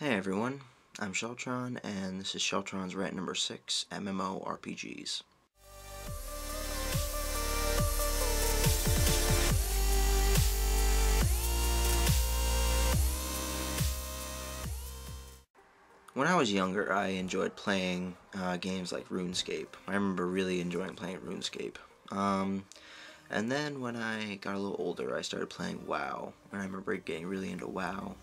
Hey everyone, I'm SH3LTRON, and this is SH3LTRON's Rant number 6, MMORPGs. When I was younger, I enjoyed playing games like RuneScape. I remember really enjoying playing RuneScape. And then when I got a little older, I started playing WoW, and I remember getting really into WoW.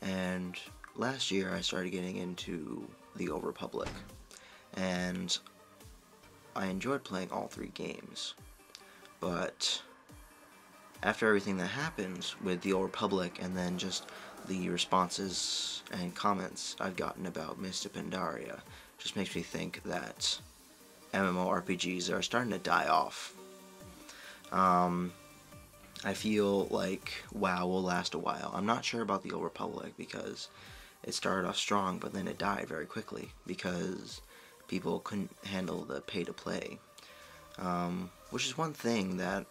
And last year, I started getting into the Old Republic, and I enjoyed playing all three games. But after everything that happened with the Old Republic, and then just the responses and comments I've gotten about Mist of Pandaria, just makes me think that MMORPGs are starting to die off. I feel like WoW will last a while. I'm not sure about the Old Republic because it started off strong, but then it died very quickly because people couldn't handle the pay-to-play, which is one thing that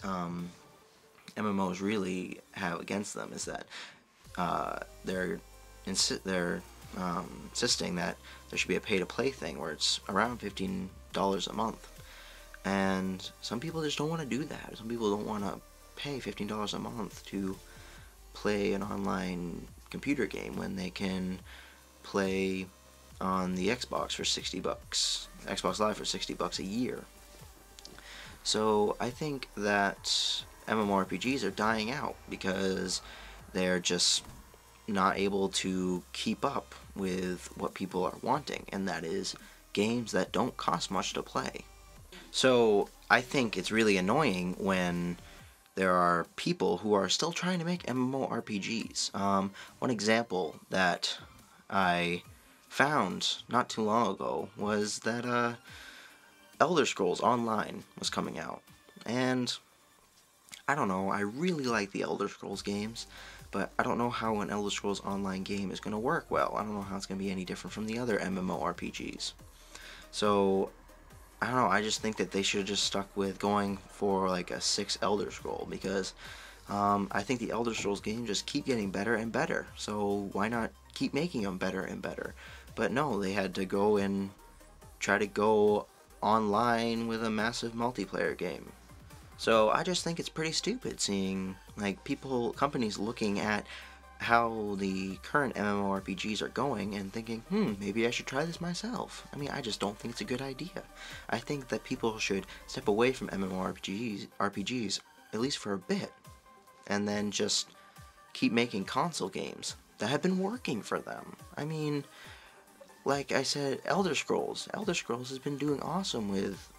MMOs really have against them, is that they're insisting that there should be a pay-to-play thing where it's around $15 a month, and some people just don't want to do that. Some people don't want to pay $15 a month to play an online computer game when they can play on the Xbox for $60, Xbox Live for $60 a year. So I think that MMORPGs are dying out because they're just not able to keep up with what people are wanting, and that is games that don't cost much to play. So I think it's really annoying when there are people who are still trying to make MMORPGs. One example that I found not too long ago was that Elder Scrolls Online was coming out, and I don't know, I really like the Elder Scrolls games, but I don't know how an Elder Scrolls Online game is going to work well. I don't know how it's going to be any different from the other MMORPGs. So, I don't know, I just think that they should have just stuck with going for like a 6 Elder Scroll, because I think the Elder Scrolls games just keep getting better and better, so why not keep making them better and better? But no, they had to go and try to go online with a massive multiplayer game. So I just think it's pretty stupid seeing like companies looking at how the current MMORPGs are going and thinking, maybe I should try this myself. I mean, I just don't think it's a good idea. I think that people should step away from MMORPGs at least for a bit, and then just keep making console games that have been working for them. I mean, like I said, Elder Scrolls. Elder Scrolls has been doing awesome with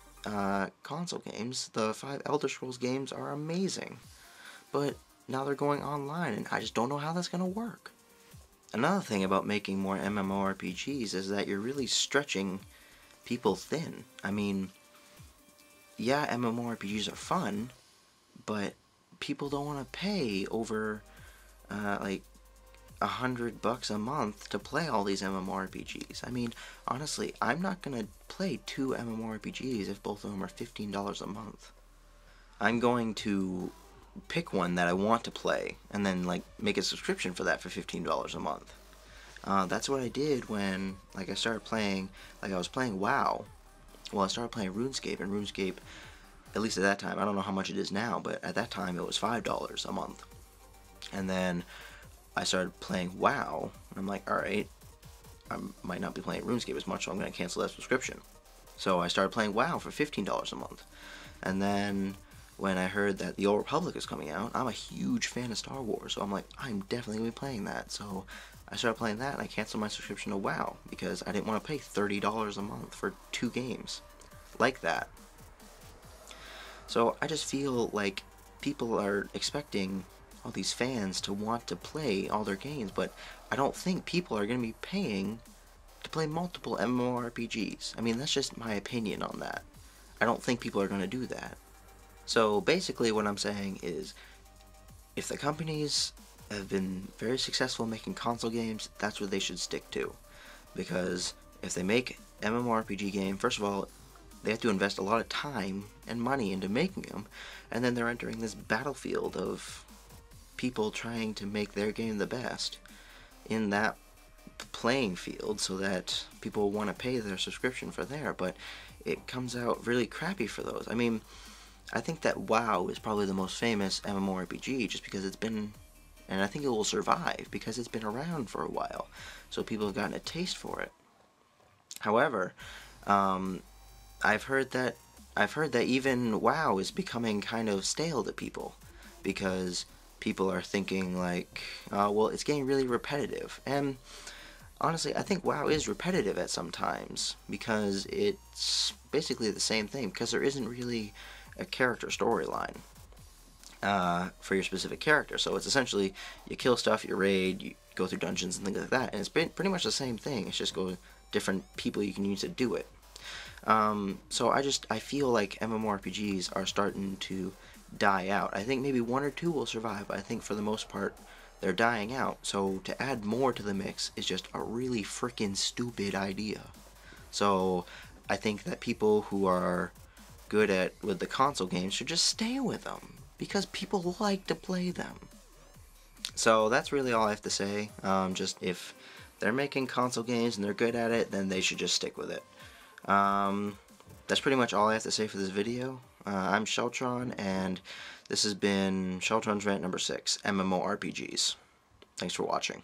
console games. The 5 Elder Scrolls games are amazing, but now they're going online, and I just don't know how that's going to work. Another thing about making more MMORPGs is that you're really stretching people thin. I mean, yeah, MMORPGs are fun, but people don't want to pay over like $100 a month to play all these MMORPGs. I mean, honestly, I'm not gonna play 2 MMORPGs if both of them are $15 a month. I'm going to pick one that I want to play and then like make a subscription for that for $15 a month. That's what I did when I started playing. I was playing WoW. Well, I started playing RuneScape, and RuneScape, at least at that time, I don't know how much it is now, but at that time it was $5 a month. And then I started playing WoW, and I'm like, alright, I might not be playing RuneScape as much, so I'm going to cancel that subscription. So I started playing WoW for $15 a month. And then when I heard that the Old Republic was coming out, I'm a huge fan of Star Wars, so I'm like, I'm definitely going to be playing that. So I started playing that, and I canceled my subscription to WoW, because I didn't want to pay $30 a month for 2 games like that. So I just feel like people are expecting all these fans to want to play all their games, but I don't think people are going to be paying to play multiple MMORPGs. I mean, that's just my opinion on that. I don't think people are going to do that. So basically what I'm saying is, if the companies have been very successful making console games, that's what they should stick to. Because if they make MMORPG game, first of all, they have to invest a lot of time and money into making them, and then they're entering this battlefield of people trying to make their game the best. in that playing field so that people want to pay their subscription for there, but it comes out really crappy for those. I mean, I think that WoW is probably the most famous MMORPG just because it's been, and I think it will survive because it's been around for a while, so people have gotten a taste for it. However, I've heard that even WoW is becoming kind of stale to people because people are thinking like, well, it's getting really repetitive. And honestly, I think WoW is repetitive at some times because it's basically the same thing because there isn't really a character storyline for your specific character. So it's essentially you kill stuff, you raid, you go through dungeons and things like that, and it's pretty much the same thing. It's just different people you can use to do it. So I feel like MMORPGs are starting to die out. I think maybe one or two will survive, but I think for the most part they're dying out. So to add more to the mix is just a really freaking stupid idea. So I think that people who are good with the console games should just stay with them because people like to play them. So that's really all I have to say. Just if they're making console games and they're good at it, then they should just stick with it. That's pretty much all I have to say for this video. I'm SH3LTRON, and this has been SH3LTRON's Rant number 6, MMORPGs. Thanks for watching.